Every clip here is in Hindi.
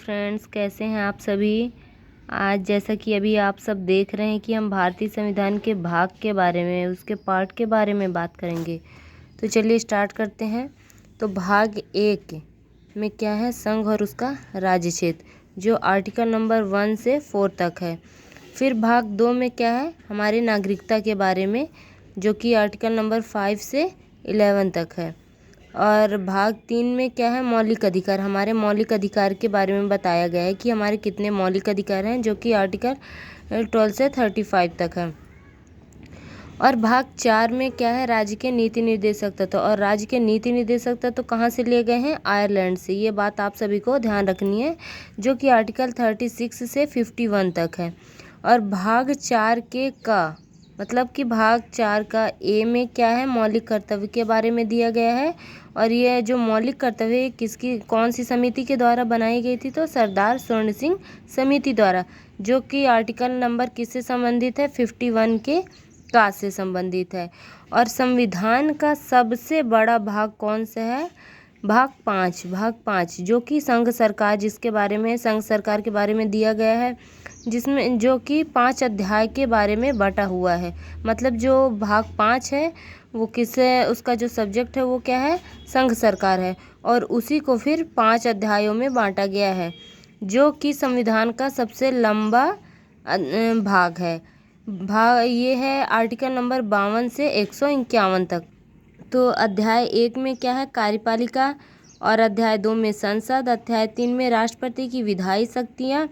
फ्रेंड्स, कैसे हैं आप सभी। आज जैसा कि अभी आप सब देख रहे हैं कि हम भारतीय संविधान के भाग के बारे में, उसके पार्ट के बारे में बात करेंगे। तो चलिए स्टार्ट करते हैं। तो भाग 1 में क्या है, संघ और उसका राज्य क्षेत्र, जो आर्टिकल नंबर 1 से 4 तक है। फिर भाग 2 में क्या है, हमारी नागरिकता के बारे में, जो कि आर्टिकल नंबर 5 से 11 तक है। और भाग 3 में क्या है, मौलिक अधिकार, हमारे मौलिक अधिकार के बारे में बताया गया है कि हमारे कितने मौलिक अधिकार हैं, जो कि आर्टिकल 12 से 35 तक है। और भाग 4 में क्या है, राज्य के नीति निर्देशक तत्व, और राज्य के नीति निर्देशक तत्व कहाँ से लिए गए हैं, आयरलैंड से। ये बात आप सभी को ध्यान रखनी है, जो कि आर्टिकल 36 से 51 तक है। और भाग 4 के का मतलब कि भाग 4 का ए में क्या है, मौलिक कर्तव्य के बारे में दिया गया है। और ये जो मौलिक कर्तव्य किसकी, कौन सी समिति के द्वारा बनाई गई थी, तो सरदार स्वर्ण सिंह समिति द्वारा, जो कि आर्टिकल नंबर किससे संबंधित है, 51 के का से संबंधित है। और संविधान का सबसे बड़ा भाग कौन सा है, भाग 5, जो कि संघ सरकार, जिसके बारे में संघ सरकार के बारे में दिया गया है, जिसमें जो कि 5 अध्याय के बारे में बटा हुआ है। मतलब जो भाग 5 है वो किससे, उसका जो सब्जेक्ट है वो क्या है, संघ सरकार है। और उसी को फिर 5 अध्यायों में बांटा गया है, जो कि संविधान का सबसे लंबा भाग है। भाग ये है आर्टिकल नंबर 52 से 151 तक। तो अध्याय 1 में क्या है, कार्यपालिका, और अध्याय 2 में संसद, अध्याय 3 में राष्ट्रपति की विधायी शक्तियाँ,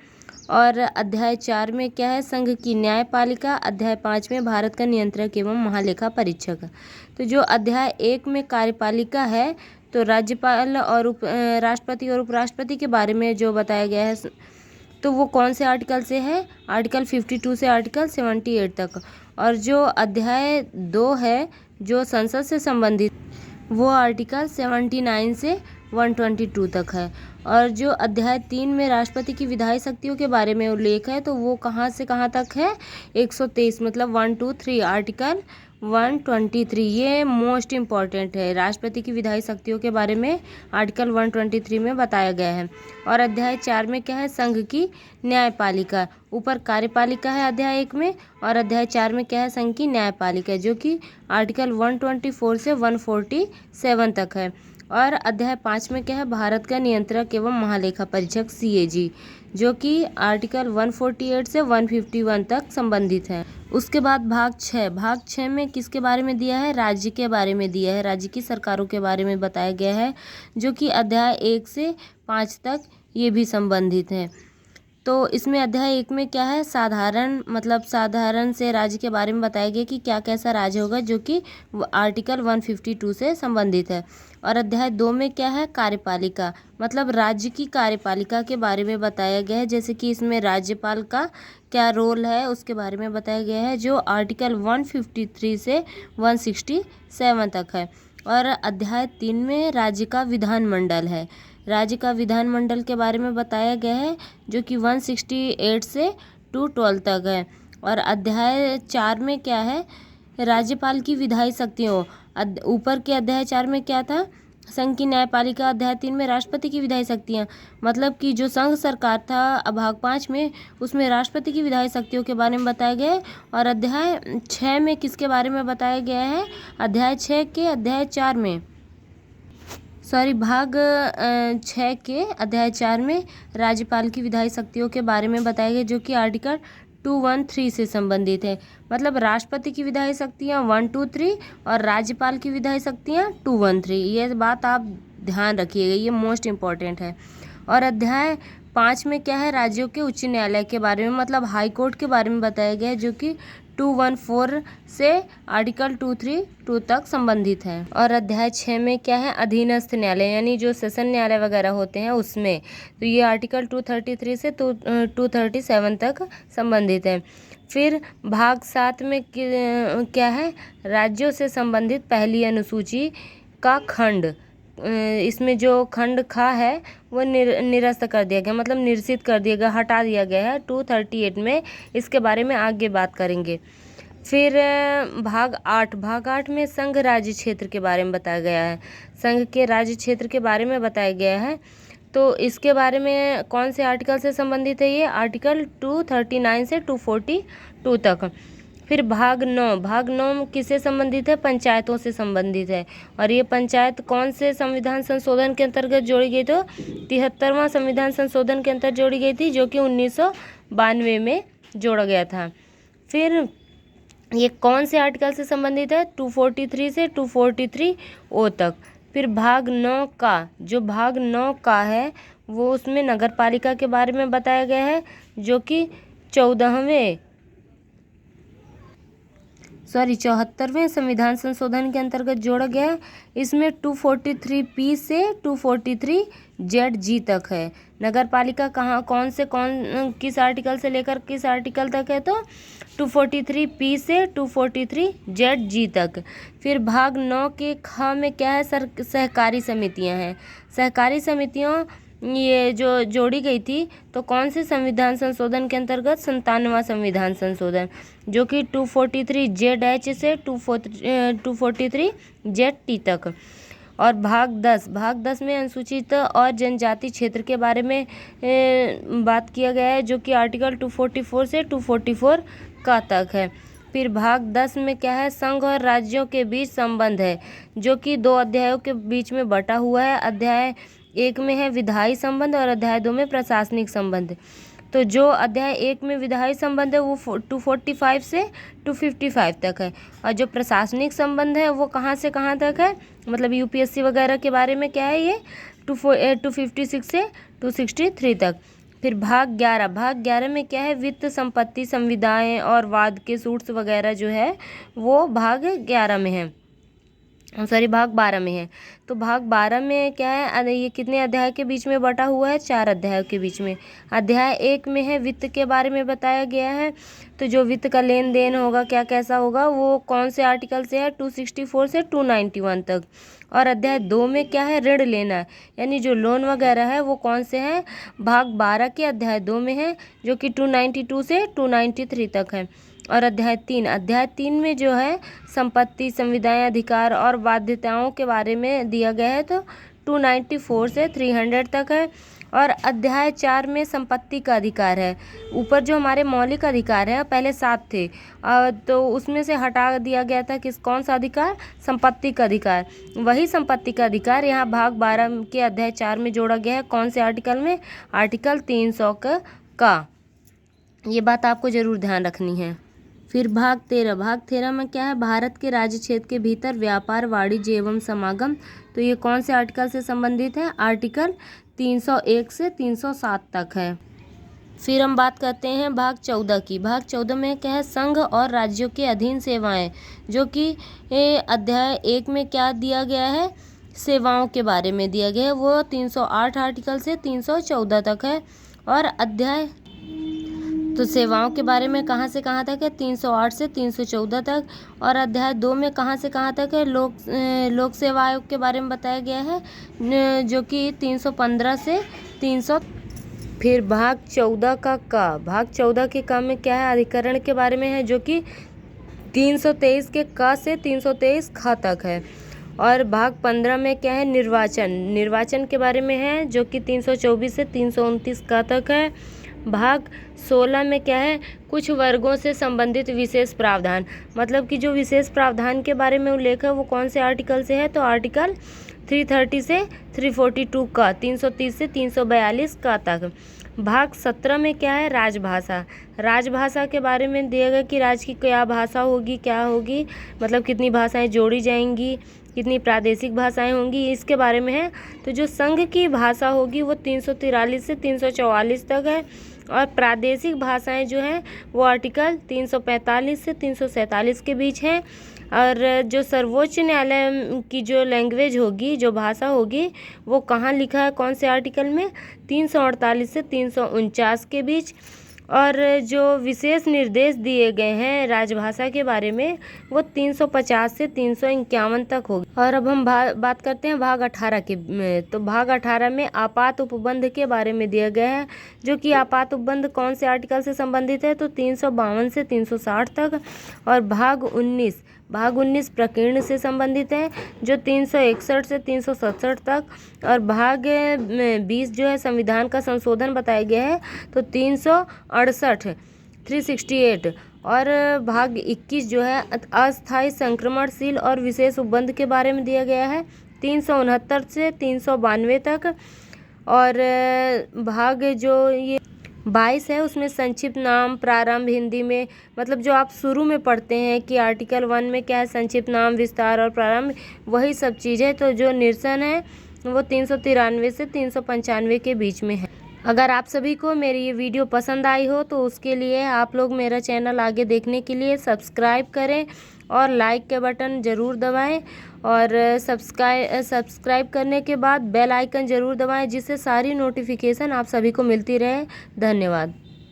और अध्याय 4 में क्या है, संघ की न्यायपालिका, अध्याय 5 में भारत का नियंत्रक एवं महालेखा परीक्षक। तो जो अध्याय 1 में कार्यपालिका है, तो राज्यपाल और राष्ट्रपति और उपराष्ट्रपति के बारे में जो बताया गया है, तो वो कौन से आर्टिकल से है, आर्टिकल 52 से आर्टिकल 78 तक। और जो अध्याय 2 है, जो संसद से संबंधित, वो आर्टिकल 79 से 122 तक है। और जो अध्याय 3 में राष्ट्रपति की विधायी शक्तियों के बारे में उल्लेख है, तो वो कहाँ से कहाँ तक है, 123, मतलब 123, आर्टिकल 123। ये मोस्ट इम्पॉर्टेंट है, राष्ट्रपति की विधायी शक्तियों के बारे में आर्टिकल 123 में बताया गया है। और अध्याय 4 में क्या है, संघ की न्यायपालिका, ऊपर कार्यपालिका है अध्याय 1 में, और अध्याय 4 में क्या है, संघ की न्यायपालिका, जो कि आर्टिकल 124 से 147 तक है। और अध्याय 5 में क्या है, भारत का नियंत्रक एवं महालेखा परीक्षक CAG, जो कि आर्टिकल 148 से 151 तक संबंधित है। उसके बाद भाग 6 में किसके बारे में दिया है, राज्य के बारे में दिया है, राज्य की सरकारों के बारे में बताया गया है, जो कि अध्याय 1 से 5 तक ये भी संबंधित है। तो इसमें अध्याय 1 में क्या है, साधारण, मतलब साधारण से राज्य के बारे में बताया गया कि क्या कैसा राज्य होगा, जो कि आर्टिकल 152 से संबंधित है। और अध्याय 2 में क्या है, कार्यपालिका, मतलब राज्य की कार्यपालिका के बारे में बताया गया है, जैसे कि इसमें राज्यपाल का क्या रोल है उसके बारे में बताया गया है, जो आर्टिकल 153 से 167 तक है। और अध्याय 3 में राज्य का विधानमंडल है, राज्य का विधानमंडल के बारे में बताया गया है, जो कि 168 से 212 तक है। और अध्याय 4 में क्या है, राज्यपाल की विधायी शक्तियों, ऊपर के अध्याय 4 में क्या था, संघ की न्यायपालिका, अध्याय 3 में राष्ट्रपति की विधायी शक्तियाँ, मतलब कि जो संघ सरकार था भाग 5 में, उसमें राष्ट्रपति की विधायी शक्तियों के बारे में बताया गया है। और अध्याय 6 में किसके बारे में बताया गया है, अध्याय 6 के अध्याय 4 में, भाग 6 के अध्याय 4 में राज्यपाल की विधायी शक्तियों के बारे में बताया गया, जो कि आर्टिकल 213 से संबंधित है। मतलब राष्ट्रपति की विधायी शक्तियाँ 123 और राज्यपाल की विधायी शक्तियाँ 213। ये बात आप ध्यान रखिएगा, ये मोस्ट इम्पॉर्टेंट है। और अध्याय 5 में क्या है, राज्यों के उच्च न्यायालय के बारे में, मतलब हाई कोर्ट के बारे में बताया गया है, जो कि 214 से आर्टिकल 232 तक संबंधित है। और अध्याय 6 में क्या है, अधीनस्थ न्यायालय, यानी जो सेशन न्यायालय वगैरह होते हैं उसमें, तो ये आर्टिकल 233 से 237 तक संबंधित है। फिर भाग 7 में क्या है, राज्यों से संबंधित पहली अनुसूची का खंड, इसमें जो खंड खा है वो निरस्त कर दिया गया, मतलब निरसित कर दिया गया, हटा दिया गया है 238 में। इसके बारे में आगे बात करेंगे। फिर भाग 8 में संघ राज्य क्षेत्र के बारे में बताया गया है, संघ के राज्य क्षेत्र के बारे में बताया गया है। तो इसके बारे में कौन से आर्टिकल से संबंधित है ये? आर्टिकल 239 से 242 तक। फिर भाग 9 किससे संबंधित है? पंचायतों से संबंधित है। और ये पंचायत कौन से संविधान संशोधन के अंतर्गत जोड़ी गई? तो 73वां संविधान संशोधन के अंतर्गत जोड़ी गई थी, जो कि 1992 में जोड़ा गया था। फिर ये कौन से आर्टिकल से संबंधित है? 243 से 243 तक। फिर भाग 9 का है वो, उसमें नगर पालिका के बारे में बताया गया है, जो कि 74वें संविधान संशोधन के अंतर्गत जोड़ा गया है। इसमें 243P से 243ZG तक है। नगर पालिका किस आर्टिकल से लेकर किस आर्टिकल तक है? तो 243P से 243ZG तक। फिर भाग 9 के ख में क्या है? सहकारी समितियां हैं। सहकारी समितियों ये जो जोड़ी गई थी, तो कौन से संविधान संशोधन के अंतर्गत? 97वां संविधान संशोधन, जो कि 243ZH से 243ZT तक। और भाग 10 में अनुसूचित और जनजाति क्षेत्र के बारे में बात किया गया है, जो कि आर्टिकल 244 से 244 का तक है। फिर भाग 10 में क्या है? संघ और राज्यों के बीच संबंध है, जो कि 2 अध्यायों के बीच में बटा हुआ है। अध्याय 1 में है विधायी संबंध और अध्याय 2 में प्रशासनिक संबंध। तो जो अध्याय 1 में विधायी संबंध है वो 245 से 255 तक है, और जो प्रशासनिक संबंध है वो कहाँ से कहाँ तक है? मतलब यूपीएससी वगैरह के बारे में क्या है ये? 256 से 263 तक। फिर भाग 11 में क्या है? वित्त, संपत्ति, संविदाएं और वाद के सूट्स वगैरह जो है वो भाग 11 में है, भाग 12 में है। तो भाग 12 में क्या है? ये कितने अध्याय के बीच में बटा हुआ है? 4 अध्यायों के बीच में। अध्याय 1 में है वित्त के बारे में बताया गया है, तो जो वित्त का लेन देन होगा क्या कैसा होगा, वो कौन से आर्टिकल से है? 264 से 291 तक। और अध्याय 2 में क्या है? ऋण लेना, यानी जो लोन वगैरह है वो कौन से हैं? भाग 12 के अध्याय 2 में है, जो कि 292 से 293 तक है। और अध्याय 3 में जो है संपत्ति, संविदाएं, अधिकार और बाध्यताओं के बारे में दिया गया है, तो 294 से 300 तक है। और अध्याय 4 में संपत्ति का अधिकार है। ऊपर जो हमारे मौलिक अधिकार है पहले 7 थे, तो उसमें से हटा दिया गया था कौन सा अधिकार? संपत्ति का अधिकार। वही संपत्ति का अधिकार यहाँ भाग 12 के अध्याय 4 में जोड़ा गया है। कौन से आर्टिकल में? आर्टिकल 300 का। ये बात आपको जरूर ध्यान रखनी है। फिर भाग 13 में क्या है? भारत के राज्य क्षेत्र के भीतर व्यापार, वाणिज्य एवं समागम। तो ये कौन से आर्टिकल से संबंधित है? आर्टिकल 301 से 307 तक है। फिर हम बात करते हैं भाग 14 की। भाग 14 में क्या है? संघ और राज्यों के अधीन सेवाएं, जो कि अध्याय 1 में क्या दिया गया है? सेवाओं के बारे में दिया गया है, वो 308 आर्टिकल से 314 तक है। और अध्याय तो सेवाओं के बारे में कहाँ से कहाँ तक है? 308 से 314 तक। और अध्याय 2 में कहाँ से कहाँ तक है? लोक सेवा आयोग के बारे में बताया गया है, जो कि 315 से 300। फिर भाग 14 भाग 14 के का में क्या है? अधिकरण के बारे में है, जो कि 323 के का से 323 ख तक है। और भाग 15 में क्या है? निर्वाचन के बारे में है, जो कि 324 से 329 का तक है। भाग 16 में क्या है? कुछ वर्गों से संबंधित विशेष प्रावधान, मतलब कि जो विशेष प्रावधान के बारे में उल्लेख है वो कौन से आर्टिकल से है? तो आर्टिकल 330 से 342 का, 330 से 342 का तक। भाग 17 में क्या है? राजभाषा के बारे में दिया गया कि राज्य की क्या भाषा होगी, क्या होगी, मतलब कितनी भाषाएं जोड़ी जाएंगी, कितनी प्रादेशिक भाषाएं होंगी, इसके बारे में है। तो जो संघ की भाषा होगी वो 343 से 344 तक है। और प्रादेशिक भाषाएं जो हैं वो आर्टिकल 345 से 347 के बीच है। और जो सर्वोच्च न्यायालय की जो लैंग्वेज होगी, जो भाषा होगी, वो कहाँ लिखा है? कौन से आर्टिकल में? 348 से 349 के बीच। और जो विशेष निर्देश दिए गए हैं राजभाषा के बारे में वो 350 से 351 तक होगी। और अब हम बात करते हैं भाग 18 के तो भाग 18 में आपात उपबंध के बारे में दिया गया है, जो कि आपात उपबंध कौन से आर्टिकल से संबंधित है? तो 352 से 360 तक। और भाग भाग 19 प्रकीर्ण से संबंधित है जो 361 से 367 तक, और भाग 20 जो है संविधान का संशोधन बताया गया है तो 368 368, और भाग 21 जो है अस्थायी संक्रमणशील और विशेष उपबंध के बारे में दिया गया है 369 से 392 तक, और भाग जो ये 22 है उसमें संक्षिप्त नाम प्रारंभ हिंदी में, मतलब जो आप शुरू में पढ़ते हैं कि आर्टिकल 1 में क्या है, संक्षिप्त नाम विस्तार और प्रारंभ, वही सब चीज़ है। तो जो निरसन है वो 393 से 395 के बीच में है। अगर आप सभी को मेरी ये वीडियो पसंद आई हो तो उसके लिए आप लोग मेरा चैनल आगे देखने के लिए सब्सक्राइब करें और लाइक के बटन ज़रूर दबाएं, और सब्सक्राइब करने के बाद बेल आइकन ज़रूर दबाएं जिससे सारी नोटिफिकेशन आप सभी को मिलती रहे। धन्यवाद।